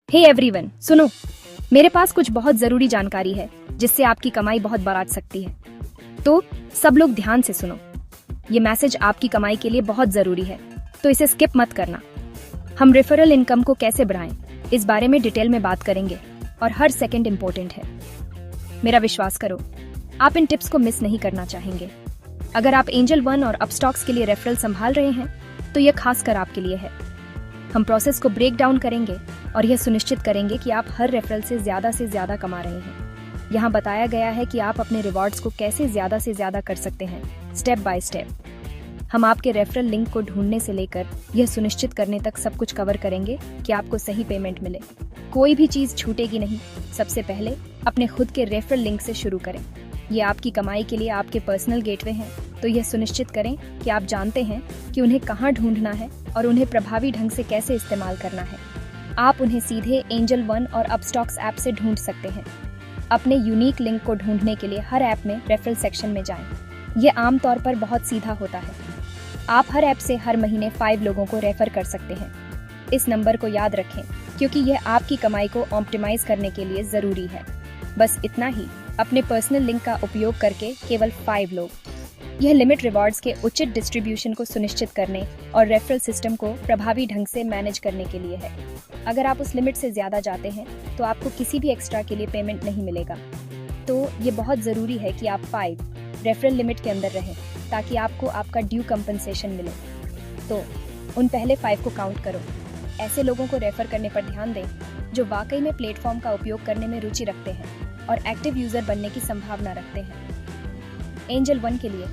Hey everyone, सुनो, मेरे पास कुछ बहुत जरूरी जानकारी है जिससे आपकी कमाई बहुत बढ़ सकती है। तो सब लोग ध्यान से सुनो, ये मैसेज आपकी कमाई के लिए बहुत जरूरी है, तो इसे स्किप मत करना। हम रेफरल इनकम को कैसे बढ़ाएं, इस बारे में डिटेल में बात करेंगे और हर सेकंड इम्पोर्टेंट है। मेरा विश्वास करो, आप इन टिप्स को मिस नहीं करना चाहेंगे। अगर आप एंजल वन और अपस्टॉक्स के लिए रेफरल संभाल रहे हैं तो यह खासकर आपके लिए है। हम प्रोसेस को ब्रेक डाउन करेंगे और यह सुनिश्चित करेंगे कि आप हर रेफरल से ज्यादा कमा रहे हैं। यहाँ बताया गया है कि आप अपने रिवॉर्ड्स को कैसे ज्यादा से ज्यादा कर सकते हैं, स्टेप बाय स्टेप। हम आपके रेफरल लिंक को ढूंढने से लेकर यह सुनिश्चित करने तक सब कुछ कवर करेंगे कि आपको सही पेमेंट मिले। कोई भी चीज छूटेगी नहीं। सबसे पहले अपने खुद के रेफरल लिंक से शुरू करें। ये आपकी कमाई के लिए आपके पर्सनल गेटवे हैं, तो यह सुनिश्चित करें कि आप जानते हैं कि उन्हें कहाँ ढूंढना है और उन्हें प्रभावी ढंग से कैसे इस्तेमाल करना है। आप उन्हें सीधे एंजल वन और अपस्टॉक्स ऐप से ढूंढ सकते हैं। अपने यूनिक लिंक को ढूंढने के लिए हर ऐप में रेफरल सेक्शन में जाएं। यह आमतौर पर बहुत सीधा होता है। आप हर ऐप से हर महीने 5 लोगों को रेफर कर सकते हैं। इस नंबर को याद रखें क्योंकि यह आपकी कमाई को ऑप्टिमाइज करने के लिए जरूरी है। बस इतना ही, अपने पर्सनल लिंक का उपयोग करके केवल 5 लोग। यह लिमिट रिवॉर्ड्स के उचित डिस्ट्रीब्यूशन को सुनिश्चित करने और रेफरल सिस्टम को प्रभावी ढंग से मैनेज करने के लिए है। अगर आप उस लिमिट से ज्यादा जाते हैं तो आपको किसी भी एक्स्ट्रा के लिए पेमेंट नहीं मिलेगा। तो ये बहुत जरूरी है कि आप 5 रेफरल लिमिट के अंदर रहें ताकि आपको आपका ड्यू कंपनसेशन मिले। तो उन पहले 5 को काउंट करो। ऐसे लोगों को रेफर करने पर ध्यान दें जो वाकई में प्लेटफॉर्म का उपयोग करने में रुचि रखते हैं और एक्टिव यूजर बनने की संभावना रखते हैं। एंजल वन के लिए,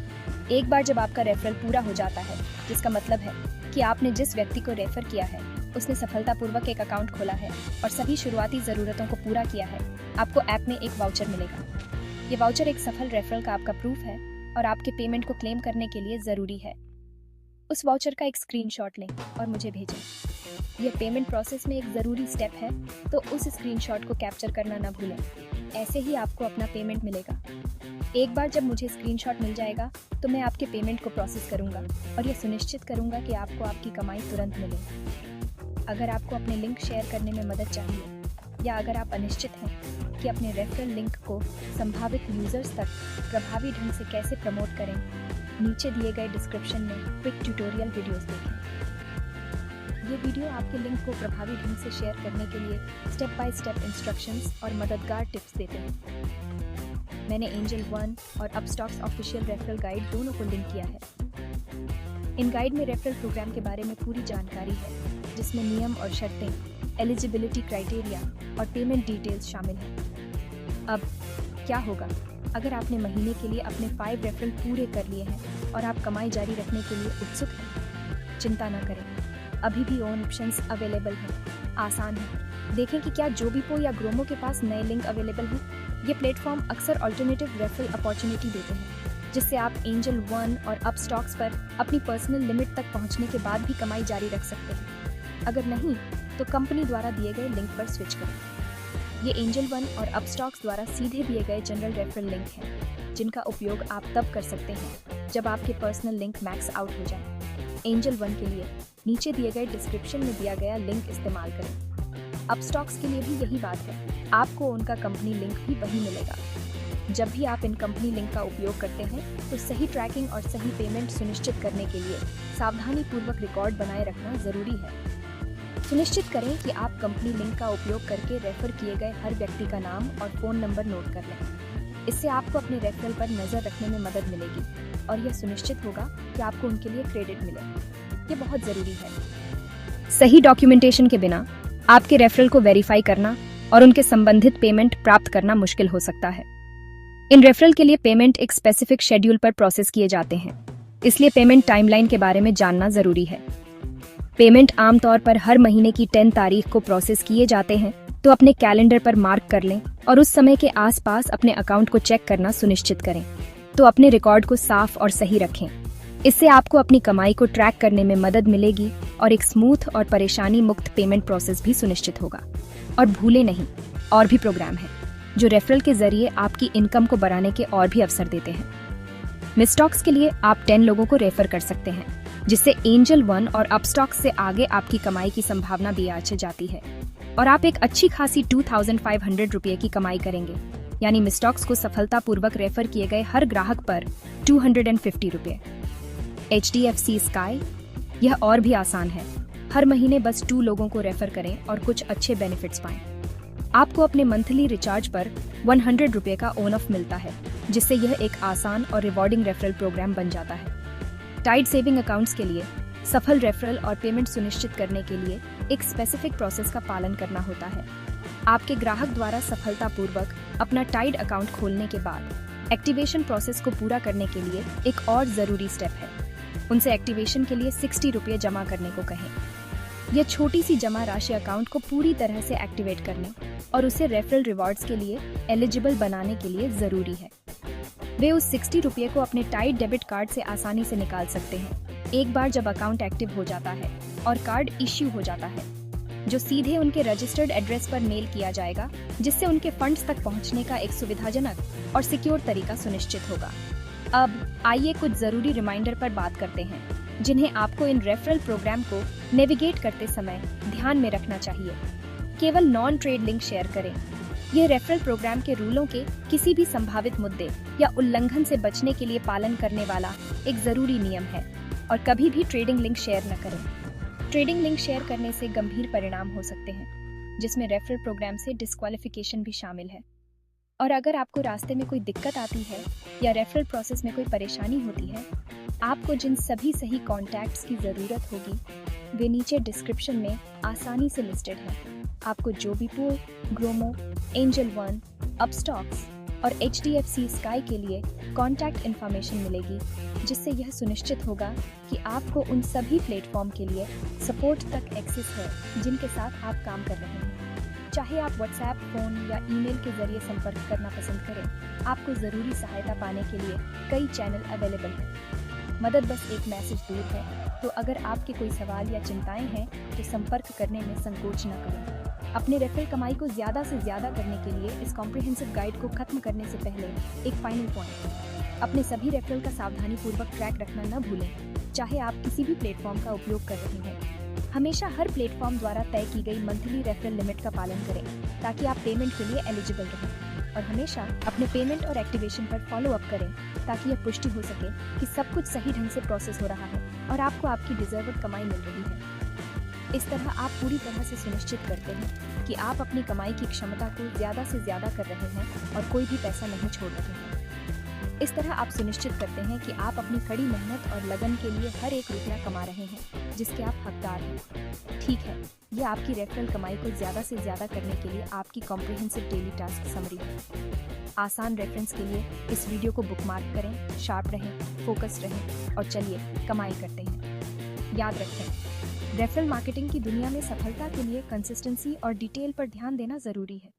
एक बार जब आपका रेफरल पूरा हो जाता है, जिसका मतलब है कि आपने जिस व्यक्ति को रेफर किया है उसने सफलतापूर्वक एक अकाउंट खोला है और सभी शुरुआती जरूरतों को पूरा किया है, आपको ऐप में एक वाउचर मिलेगा। ये वाउचर एक सफल रेफरल का आपका प्रूफ है और आपके पेमेंट को क्लेम करने के लिए जरूरी है। उस वाउचर का एक स्क्रीनशॉट लें और मुझे भेजें। यह पेमेंट प्रोसेस में एक जरूरी स्टेप है, तो उस स्क्रीनशॉट को कैप्चर करना ना भूलें। ऐसे ही आपको अपना पेमेंट मिलेगा। एक बार जब मुझे स्क्रीनशॉट मिल जाएगा तो मैं आपके पेमेंट को प्रोसेस करूंगा और यह सुनिश्चित करूंगा कि आपको आपकी कमाई तुरंत मिले। अगर आपको अपने लिंक शेयर करने में मदद चाहिए या अगर आप अनिश्चित हैं कि अपने रेफरल लिंक को संभावित यूजर्स तक प्रभावी ढंग से कैसे प्रमोट करें, नीचे दिए गए डिस्क्रिप्शन में क्विक ट्यूटोरियल वीडियोस देखें। ये वीडियो आपके लिंक को प्रभावी ढंग से शेयर करने के लिए स्टेप बाय स्टेप इंस्ट्रक्शंस और मददगार टिप्स देते हैं। मैंने एंजल वन और अपस्टॉक्स ऑफिशियल रेफरल गाइड दोनों को लिंक किया है। इन गाइड में रेफरल प्रोग्राम के बारे में पूरी जानकारी है, जिसमें नियम और शर्तें, एलिजिबिलिटी क्राइटेरिया और पेमेंट डिटेल्स शामिल हैं। अब क्या होगा अगर आपने महीने के लिए अपने 5 रेफरल पूरे कर लिए हैं और आप कमाई जारी रखने के लिए उत्सुक हैं? चिंता न करें, अभी भी ओन ऑप्शंस अवेलेबल हैं। आसान है। देखें कि क्या जोबीपो या ग्रोमो के पास नए लिंक अवेलेबल हैं। ये प्लेटफॉर्म अक्सर अल्टरनेटिव रेफरल अपॉर्चुनिटी देते हैं, जिससे आप एंजल वन और अपस्टॉक्स पर अपनी पर्सनल लिमिट तक पहुंचने के बाद भी कमाई जारी रख सकते हैं। अगर नहीं, तो कंपनी द्वारा दिए गए लिंक पर स्विच करें। ये एंजल वन और अपस्टॉक्स द्वारा सीधे दिए गए जनरल रेफरल लिंक हैं, जिनका उपयोग आप तब कर सकते हैं जब आपके पर्सनल लिंक मैक्स आउट हो जाए। एंजल वन के लिए नीचे दिए गए डिस्क्रिप्शन में दिया गया लिंक इस्तेमाल करें। अपस्टॉक्स के लिए भी यही बात है, आपको उनका कंपनी लिंक भी वही मिलेगा। जब भी आप इन कंपनी लिंक का उपयोग करते हैं तो सही ट्रैकिंग और सही पेमेंट सुनिश्चित करने के लिए सावधानी पूर्वक रिकॉर्ड बनाए रखना जरूरी है। सुनिश्चित करें कि आप कंपनी लिंक का उपयोग करके रेफर किए गए हर व्यक्ति का नाम और फोन नंबर नोट कर लें। इससे आपको अपने रेफरल पर नजर रखने में मदद मिलेगी और यह सुनिश्चित होगा कि आपको उनके लिए क्रेडिट मिले। ये बहुत जरूरी है। सही डॉक्यूमेंटेशन के बिना आपके रेफरल को वेरीफाई करना और उनके संबंधित पेमेंट प्राप्त करना मुश्किल हो सकता है। इन रेफरल के लिए पेमेंट एक स्पेसिफिक शेड्यूल पर प्रोसेस किए जाते हैं, इसलिए पेमेंट टाइमलाइन के बारे में जानना जरूरी है। पेमेंट आमतौर पर हर महीने की 10 तारीख को प्रोसेस किए जाते हैं, तो अपने कैलेंडर पर मार्क कर लें और उस समय के आसपास अपने अकाउंट को चेक करना सुनिश्चित करें। तो अपने रिकॉर्ड को साफ और सही रखें। इससे आपको अपनी कमाई को ट्रैक करने में मदद मिलेगी और एक स्मूथ और परेशानी मुक्त पेमेंट प्रोसेस भी सुनिश्चित होगा। और भूले नहीं, और भी प्रोग्राम हैं जो रेफरल के जरिए आपकी इनकम को बढ़ाने के और भी अवसर देते हैं। मिस्टॉक्स के लिए आप 10 लोगों को रेफर कर सकते हैं, जिससे एंजल वन और अपस्टॉक्स से आगे आपकी कमाई की संभावना भी आगे जाती है। और आप एक अच्छी खासी 2500 रुपये की कमाई करेंगे। यानी मिस्टॉक्स को सफलतापूर्वक रेफर किए गए हर ग्राहक पर 250 रुपये। HDFC स्काई, यह और भी आसान है। हर महीने बस 2 लोगों को रेफर करें और कुछ अच्छे बेनिफिट्स पाएं। आपको अपने मंथली रिचार्ज पर 100 रुपये का ओन ऑफ मिलता है, जिससे यह एक आसान और रिवॉर्डिंग रेफरल प्रोग्राम बन जाता है। टाइड सेविंग अकाउंट्स के लिए सफल रेफरल और पेमेंट सुनिश्चित करने के लिए एक स्पेसिफिक प्रोसेस का पालन करना होता है। आपके ग्राहक द्वारा सफलतापूर्वक अपना टाइड अकाउंट खोलने के बाद एक्टिवेशन प्रोसेस को पूरा करने के लिए एक और ज़रूरी स्टेप है। उनसे एक्टिवेशन के लिए 60 रुपये जमा करने को कहें। यह छोटी सी जमा राशि अकाउंट को पूरी तरह से एक्टिवेट करने और उसे रेफरल रिवॉर्ड्स के लिए एलिजिबल बनाने के लिए ज़रूरी है। वे उस 60 रुपये को अपने टाइड डेबिट कार्ड से आसानी से निकाल सकते हैं एक बार जब अकाउंट एक्टिव हो जाता है और कार्ड इश्यू हो जाता है, जो सीधे उनके रजिस्टर्ड एड्रेस पर मेल किया जाएगा, जिससे उनके फंड्स तक पहुंचने का एक सुविधाजनक और सिक्योर तरीका सुनिश्चित होगा। अब आइए कुछ ज़रूरी रिमाइंडर पर बात करते हैं, जिन्हें आपको इन रेफरल प्रोग्राम को नेविगेट करते समय ध्यान में रखना चाहिए। केवल नॉन ट्रेड लिंक शेयर करें। यह रेफरल प्रोग्राम के रूलों के किसी भी संभावित मुद्दे या उल्लंघन से बचने के लिए पालन करने वाला एक ज़रूरी नियम है, और कभी भी ट्रेडिंग लिंक शेयर न करें। ट्रेडिंग लिंक शेयर करने से गंभीर परिणाम हो सकते हैं, जिसमें रेफरल प्रोग्राम से डिस्क्वालिफिकेशन भी शामिल है। और अगर आपको रास्ते में कोई दिक्कत आती है या रेफरल प्रोसेस में कोई परेशानी होती है, आपको जिन सभी सही कॉन्टैक्ट्स की ज़रूरत होगी वे नीचे डिस्क्रिप्शन में आसानी से लिस्टेड हैं। आपको जोबीपुर, ग्रोमो, एंजल वन, अपस्टॉक्स और HDFC स्काई के लिए कॉन्टैक्ट इन्फॉर्मेशन मिलेगी, जिससे यह सुनिश्चित होगा कि आपको उन सभी प्लेटफॉर्म के लिए सपोर्ट तक एक्सेस है जिनके साथ आप काम कर रहे हैं। चाहे आप व्हाट्सएप, फ़ोन या ईमेल के जरिए संपर्क करना पसंद करें, आपको ज़रूरी सहायता पाने के लिए कई चैनल अवेलेबल हैं। मदद बस एक मैसेज दूर है, तो अगर आपके कोई सवाल या चिंताएं हैं तो संपर्क करने में संकोच न करें। अपने रेफरल कमाई को ज़्यादा से ज़्यादा करने के लिए इस कॉम्प्रिहेंसिव गाइड को खत्म करने से पहले एक फाइनल पॉइंट: अपने सभी रेफरल का सावधानीपूर्वक ट्रैक रखना न भूलें, चाहे आप किसी भी प्लेटफॉर्म का उपयोग कर रहे हैं। हमेशा हर प्लेटफॉर्म द्वारा तय की गई मंथली रेफरल लिमिट का पालन करें, ताकि आप पेमेंट के लिए एलिजिबल रहें। और हमेशा अपने पेमेंट और एक्टिवेशन पर फॉलो अप करें, ताकि यह पुष्टि हो सके कि सब कुछ सही ढंग से प्रोसेस हो रहा है और आपको आपकी डिजर्व्ड कमाई मिल रही है। इस तरह आप पूरी तरह से सुनिश्चित करते हैं कि आप अपनी कमाई की क्षमता को ज़्यादा से ज़्यादा कर रहे हैं और कोई भी पैसा नहीं छोड़ रहे हैं। इस तरह आप सुनिश्चित करते हैं कि आप अपनी कड़ी मेहनत और लगन के लिए हर एक रुपया कमा रहे हैं, जिसके आप हकदार हैं। ठीक है, यह आपकी रेफरल कमाई को ज़्यादा से ज़्यादा करने के लिए आपकी कॉम्प्रिहेंसिव डेली टास्क समरी है। आसान रेफरेंस के लिए इस वीडियो को बुकमार्क करें, शार्प रहें, फोकस्ड रहें और चलिए कमाई करते हैं। याद रखें, रेफरल मार्केटिंग की दुनिया में सफलता के लिए कंसिस्टेंसी और डिटेल पर ध्यान देना ज़रूरी है।